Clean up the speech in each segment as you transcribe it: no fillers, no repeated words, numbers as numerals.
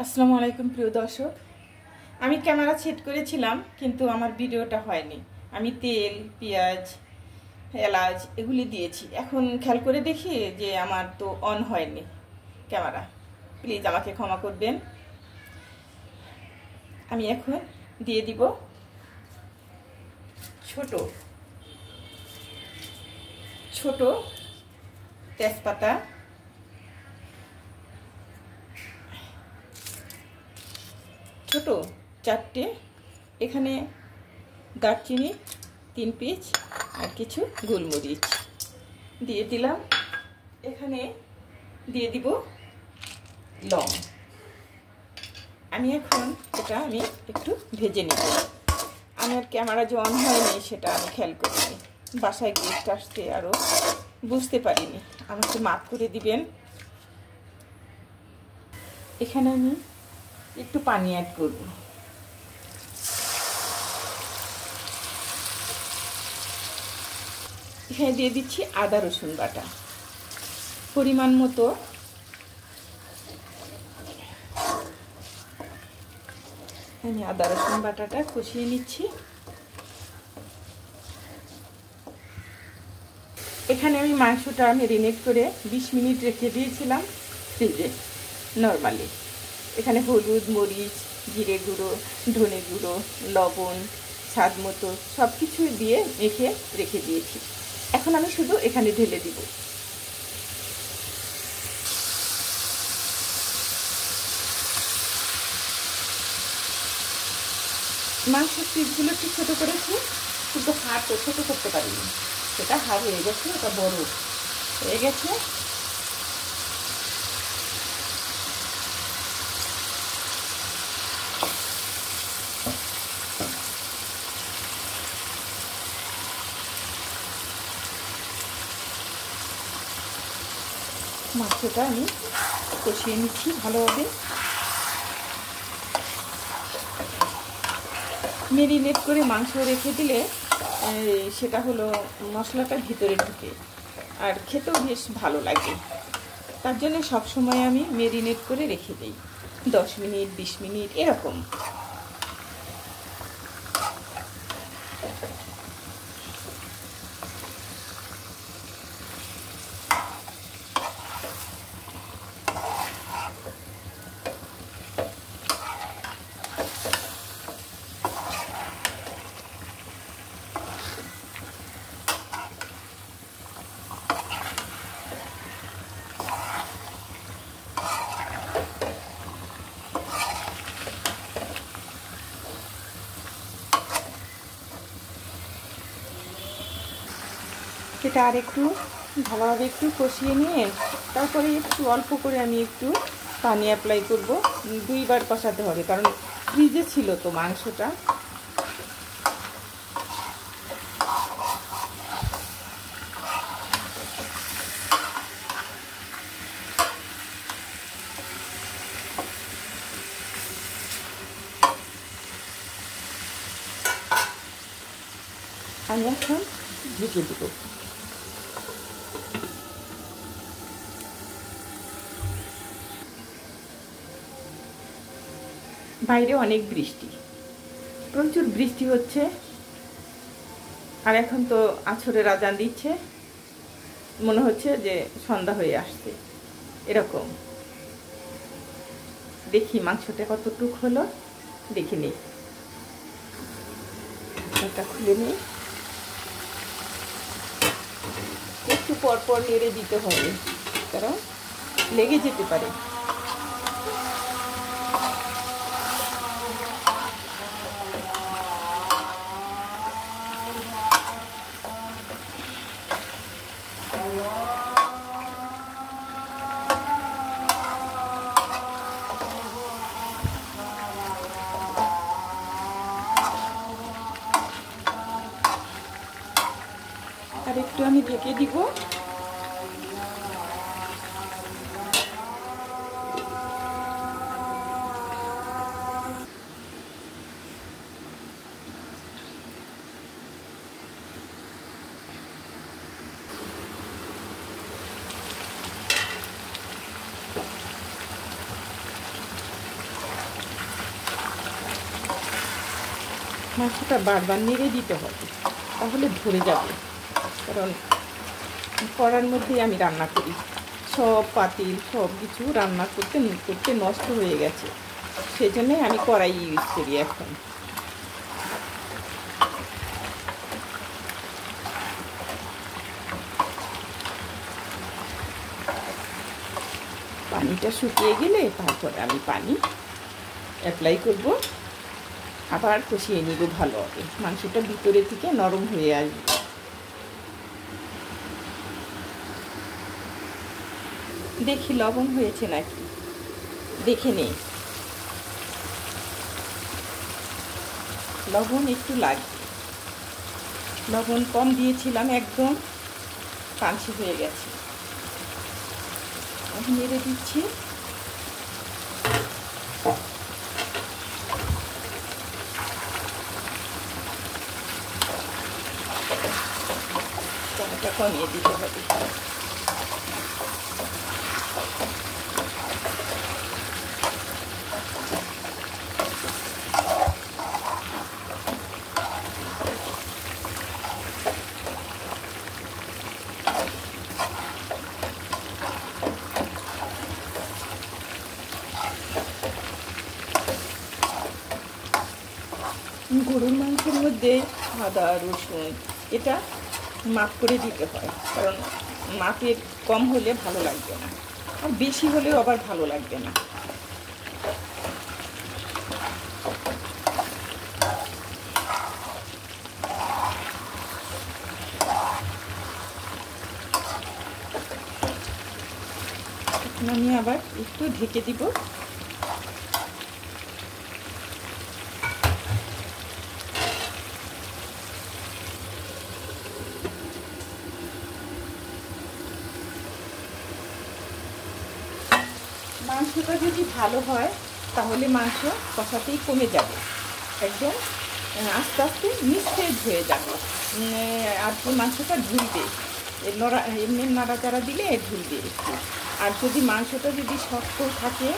আসসালামু আলাইকুম প্রিয় দর্শক। আমি ক্যামেরা সেট করেছিলাম কিন্তু আমার ভিডিওটা হয়নি। আমি তেল, পেঁয়াজ, এলাচ এগুলি দিয়েছি। এখন খেয়াল করে দেখি যে আমার তো অন হয়নি ক্যামেরা। প্লিজ আমাকে ক্ষমা করবেন। আমি এখন দিয়ে দিব ছোট ছোট তেজপাতা, ছোট 4টে, এখানে দারচিনি 3 পিস আর কিছু গোলমরিচ দিয়ে দিলাম। এখানে দিয়ে দিব লং। আমি এখন এটা একটু ভেজে নিব। আমার ক্যামেরা যে অন হয়নি সেটা আমি খেয়াল করিনি। বাসায় গেস্ট আসতে আরও বুঝতে পারিনি, আমাকে মাফ করে দিবেন। এখানে আমি একটু পানি অ্যাড করব। এখানে দিয়ে দিচ্ছি আদা রসুন বাটা পরিমাণ মতো। আমি আদা রসুন বাটাটা কষিয়ে নিচ্ছি। এখানে আমি মাংসটা ম্যারিনেট করে 20 মিনিট রেখে দিয়েছিলাম ফ্রিজে নরমালি। এখানে হলুদ, মরিচ, জিরে গুঁড়ো, ধনে গুঁড়ো, লবণ, স্বাদ মতো সব কিছু দিয়ে মেখে রেখে দিয়েছি। এখন আমি শুধু এখানে ঢেলে দিব। মাংসের পিসগুলো একটু ছোটো করেছি, কিন্তু হাড় তো ছোটো করতে পারিনি। সেটা হাড় হয়ে গেছে, ওটা বড় হয়ে গেছে। মাংসটা আমি কষিয়ে নিচ্ছি ভালোভাবে। ম্যারিনেট করে মাংস রেখে দিলে সেটা হলো মশলাটা ভিতরে ঢুকে আর খেতেও বেশ ভালো লাগে। তার জন্য সবসময় আমি ম্যারিনেট করে রেখে দিই 10 মিনিট 20 মিনিট এরকম। সেটা আর একটু ভালোভাবে একটু কষিয়ে নিয়ে তারপরে একটু অল্প করে আমি একটু পানি অ্যাপ্লাই করব। 2 বার কষাতে হবে, কারণ ফ্রিজে ছিল তো মাংসটা। আমি এখন ঢেকে দেব। বাইরে অনেক বৃষ্টি, প্রচুর বৃষ্টি হচ্ছে। আর এখন তো আছরের আজান দিচ্ছে, মনে হচ্ছে যে সন্ধ্যা হয়ে আসছে এরকম। দেখি মাংসটা কতটুক হলো, দেখে নিই। এটা খুলে নিই। একটু পরপর নেড়ে দিতে হবে, কারণ লেগে যেতে পারে। আর একটু আমি ঢেকে দিব। মাংসটা বারবার নেড়ে দিতে হবে, তাহলে ধরে যাবে। কারণ কড়ার মধ্যেই আমি রান্না করি, সব পাতিল সব কিছু রান্না করতে করতে নষ্ট হয়ে গেছে, সেজন্যই আমি কড়াই ইউজ করি এখন। পানিটা শুকিয়ে গেলে তারপরে আমি পানি অ্যাপ্লাই করব, আবার কষিয়ে নিব ভালো হবে, মাংসটা ভিতরে থেকে নরম হয়ে আসবে। দেখি লবণ হয়েছে নাকি, দেখে নেই। লবণ একটু লাগবে, লবণ কম দিয়েছিলাম, একদম পানসি হয়ে গেছে। আমি নেড়ে দিচ্ছি। কড়াটা কমিয়ে দিতে হবে। গরুর মাংসের মধ্যে আদা রসুন এটা মাপ করে দিতে হয়, কারণ মাপের কম হলে ভালো লাগবে না, আর বেশি হলেও আবার ভালো লাগবে না। এখন আমি আবার একটু ঢেকে দিব। মাংসটা যদি ভালো হয় তাহলে মাংস কষাতেই কমে যাবে, একদম আস্তে আস্তে নিস্তেজ হয়ে যাবে, আর কি মাংসটা ঢুলবে, এমনি নাড়াচাড়া দিলে ঢুলবে একটু। আর যদি মাংসটা যদি শক্ত থাকে,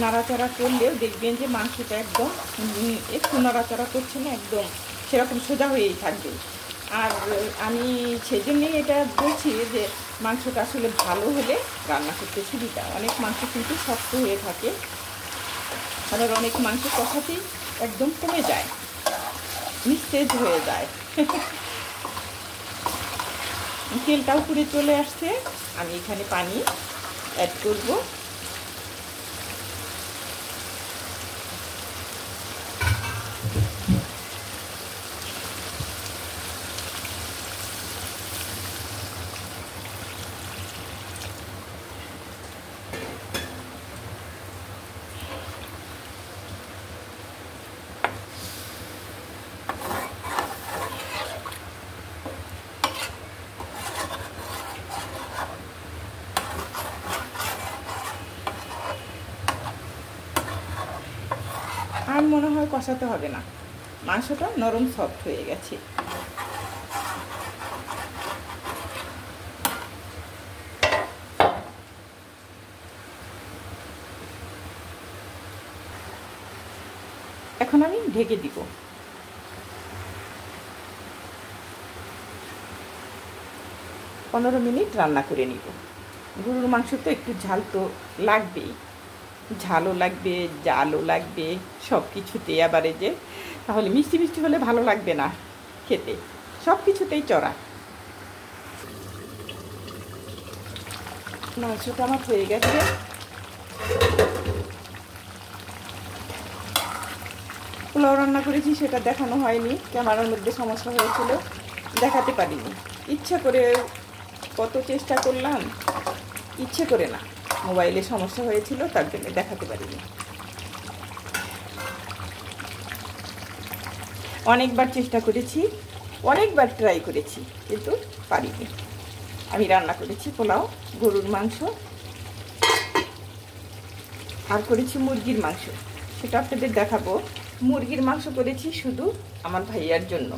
নাড়াচাড়া করলেও দেখবেন যে মাংসটা একদম একটু নাড়াচাড়া করছে না, একদম সেরকম সোজা হয়েই থাকবে। আর আমি সেজন্যই এটা বলছি যে মাংসটা আসলে ভালো হলে রান্না করতে সুবিধা। অনেক মাংস কিন্তু শক্ত হয়ে থাকে, আর অনেক মাংস কষাতেই একদম কমে যায়, নিস্তেজ হয়ে যায়। তেলটা উপরে চলে আসছে, আমি এখানে পানি অ্যাড করব। আর মনে হয় কষাতে হবে না, মাংসটা নরম সফট হয়ে গেছে। এখন আমি ঢেকে দিব। 15 মিনিট রান্না করে নিব। গরুর মাংস তো একটু ঝাল তো লাগবেই, ঝালও লাগবে, জালও লাগবে, সব কিছুতে। আবার যে তাহলে মিষ্টি মিষ্টি হলে ভালো লাগবে না খেতে, সব কিছুতেই চড়া। মাংসটা আমার হয়ে গেছে। পোলাও রান্না করেছি, সেটা দেখানো হয়নি, ক্যামেরার মধ্যে সমস্যা হয়েছিল, দেখাতে পারিনি। ইচ্ছা করে কত চেষ্টা করলাম, ইচ্ছে করে না, মোবাইলে সমস্যা হয়েছিল, তার জন্য দেখাতে পারিনি। অনেকবার চেষ্টা করেছি, অনেকবার ট্রাই করেছি, কিন্তু পারিনি। আমি রান্না করেছি পোলাও, গরুর মাংস, আর করেছি মুরগির মাংস, সেটা আপনাদের দেখাবো। মুরগির মাংস করেছি শুধু আমার ভাইয়ার জন্য,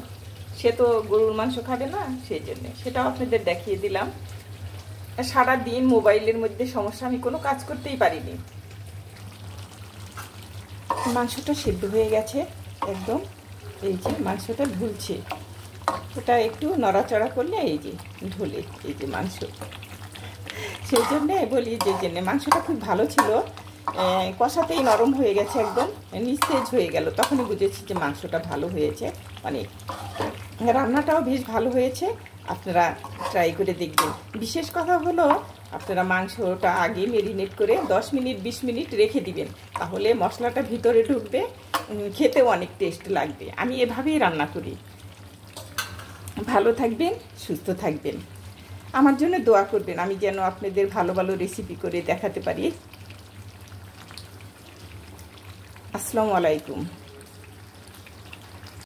সে তো গরুর মাংস খাবে না, সেই জন্যে সেটাও আপনাদের দেখিয়ে দিলাম। সারা দিন মোবাইলের মধ্যে সমস্যা, আমি কোনো কাজ করতেই পারিনি। মাংসটা সিদ্ধ হয়ে গেছে একদম, এই যে মাংসটা ঢুলছে, ওটা একটু নড়াচড়া করলে এই যে ঢোলে এই যে মাংস। সেই জন্যে বলি যে মাংসটা খুব ভালো ছিল, কষাতেই নরম হয়ে গেছে, একদম নিস্তেজ হয়ে গেল, তখনই বুঝেছি যে মাংসটা ভালো হয়েছে অনেক। রান্নাটাও বেশ ভালো হয়েছে, আপনারা ট্রাই করে দেখবেন। বিশেষ কথা হলো আপনারা মাংসটা আগে ম্যারিনেট করে 10 মিনিট 20 মিনিট রেখে দিবেন, তাহলে মশলাটা ভিতরে ঢুকবে, খেতেও অনেক টেস্ট লাগবে। আমি এভাবেই রান্না করি। ভালো থাকবেন, সুস্থ থাকবেন, আমার জন্য দোয়া করবেন, আমি যেন আপনাদের ভালো ভালো রেসিপি করে দেখাতে পারি। আসসালামু আলাইকুম।